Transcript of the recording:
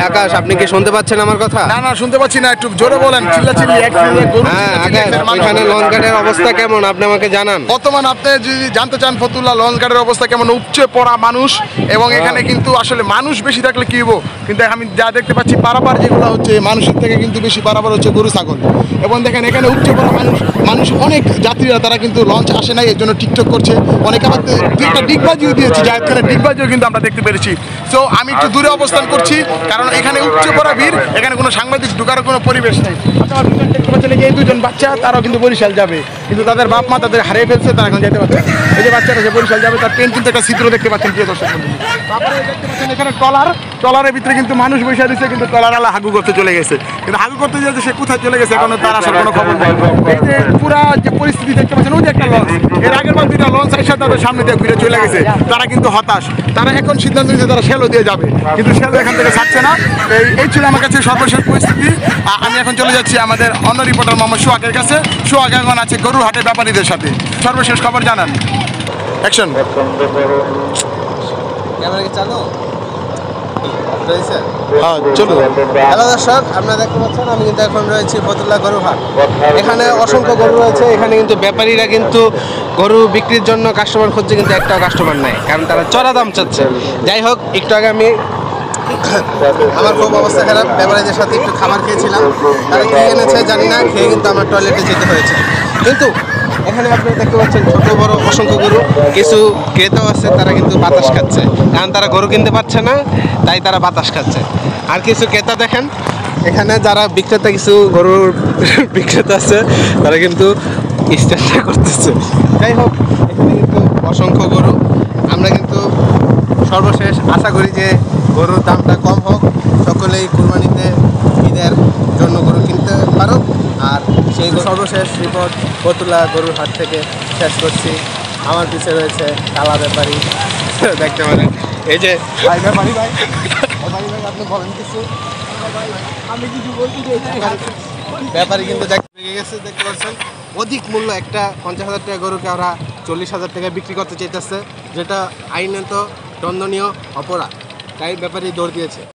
আকাশ, আপনি কি শুনতে পাচ্ছেন আমার কথা? না না, শুনতে পাচ্ছি না, একটু জোরে বলেন। চিল্লাচিল্লি হ্যাঁ আকাশ, এখানে লঞ্চ ঘাটের অবস্থা কেমন আপনি আমাকে জানান। বর্তমান আপনি যদি জানতে চান ফতুল্লা লঞ্চ ঘাটের অবস্থা কেমন, উপচে পড়া মানুষ, এবং এখানে কিন্তু আসলে মানুষ বেশি থাকলে কি হবো, কিন্তু আমি যা দেখতে পাচ্ছি পারাপার যেগুলো হচ্ছে মানুষের থেকে কিন্তু বেশি পারাপার হচ্ছে গরু ছাগল। এবং দেখেন এখানে উপচে পড়া মানুষ অনেক যাত্রীরা তারা কিন্তু লঞ্চ আসে নাই এর জন্য টিকটক করছে, অনেকে আবার একটা ডিগবাজিও দিয়েছে, জায়গাখানে ডিগবাজিও কিন্তু আমরা দেখতে পেরেছি। তো আমি একটু দূরে অবস্থান করছি কারণ এখানে উপচে পড়া ভিড়, এখানে কোনো সাংবাদিক ঢুকার কোনো পরিবেশ নেই। আপনারা দেখতে পাচ্ছেন এই দুজন বাচ্চা, তারাও কিন্তু বরিশাল যাবে, কিন্তু তাদের বাপ মা তাদের হারিয়ে ফেলছে, তারা এখন যেতে পারছে। এই যে বাচ্চারা যে বরিশাল যাবে তার পেন কিন্তু একটা চিত্র দেখতে পাচ্ছেন প্রিয় দর্শক বন্ধু। তারপরে দেখতে পাচ্ছেন এখানে ট্রলারের ভিতরে কিন্তু মানুষ বসে দিচ্ছে, কিন্তু ট্রলারওয়ালা হাগু করতে চলে গেছে, কিন্তু হাগু করতে যেতে সে কোথায় চলে গেছে এখন তার আসার কোনো খবর নেই। এই যে পুরা যে পরিস্থিতি দেখতে পাচ্ছেন, ওই যে একটা লঞ্চ, এর আগের বার দুইটা লঞ্চ এসে তাদের সামনে দিয়ে ঘুরে চলে গেছে, তারা কিন্তু হতাশ। তারা এখন সিদ্ধান্ত নিয়েছে তারা শেলও দিয়ে যাবে, কিন্তু শেলও এখান থেকে ছাড়ছে না। এই ছিল আমার কাছে সর্বশেষ পরিস্থিতি। আমি এখন চলে যাচ্ছি আমাদের অন্য রিপোর্টার মোহাম্মদ সোহাগের কাছে। সোহাগ এখন আছে গরুর হাটে ব্যাপারীদের সাথে, সর্বশেষ খবর জানান। অ্যাকশন। ক্যামেরা কি চালু রয়েছে? হ্যাঁ চলুন। হ্যালো দর্শক, আপনারা দেখতে পাচ্ছেন আমি কিন্তু এখন রয়েছি ফতুল্লা গরুর হাট। এখানে অসংখ্য গরু রয়েছে। এখানে কিন্তু ব্যাপারীরা কিন্তু গরু বিক্রির জন্য কাস্টমার খুঁজছে, কিন্তু একটাও কাস্টমার নাই, কারণ তারা চড়া দাম চাচ্ছে। যাই হোক, একটু আগে আমি আমার খুব অবস্থা খারাপ, ব্যাপারীদের সাথে একটু খাবার খেয়েছিলাম, তারা খেয়ে এনেছে জানি না, খেয়ে কিন্তু আমার টয়লেটে যেতে হয়েছে। কিন্তু এখানে আপনারা দেখতে পাচ্ছেন ছোট বড় অসংখ্য গরু, কিছু ক্রেতাও আছে, তারা কিন্তু বাতাস খাচ্ছে, কারণ তারা গরু কিনতে পারছে না, তাই তারা বাতাস খাচ্ছে। আর কিছু ক্রেতা দেখেন, এখানে যারা বিক্রেতা, কিছু গরুর বিক্রেতা আছে, তারা কিন্তু স্ট্যান্ডার্ড করতেছে। যাই হোক, এখানে কিন্তু অসংখ্য গরু। আমরা কিন্তু সর্বশেষ আশা করি যে গরুর দামটা কম হোক, সকলেই কুরবানিতে ঈদের জন্য গরু কিনতে পারো। আর সেই সর্বশেষ রিপোর্ট ফতুল্লা গরুর হাট থেকে শেষ করছি। আমার পিছিয়ে রয়েছে কালা ব্যাপারী, দেখতে পারেন। এই যে ভাই ব্যাপারী ভাই, আপনি বলেন কিছু। আমি কিছু বলতে চাই, ব্যাপারী কিন্তু ভেঙে গেছে, দেখতে পাচ্ছেন। অধিক মূল্য একটা 50,000 টাকা গরুকে ওরা 40,000 টাকায় বিক্রি করতে চাইতেছে, যেটা আইনত দণ্ডনীয় অপরাধ, তাই ব্যাপারী দৌড় দিয়েছে।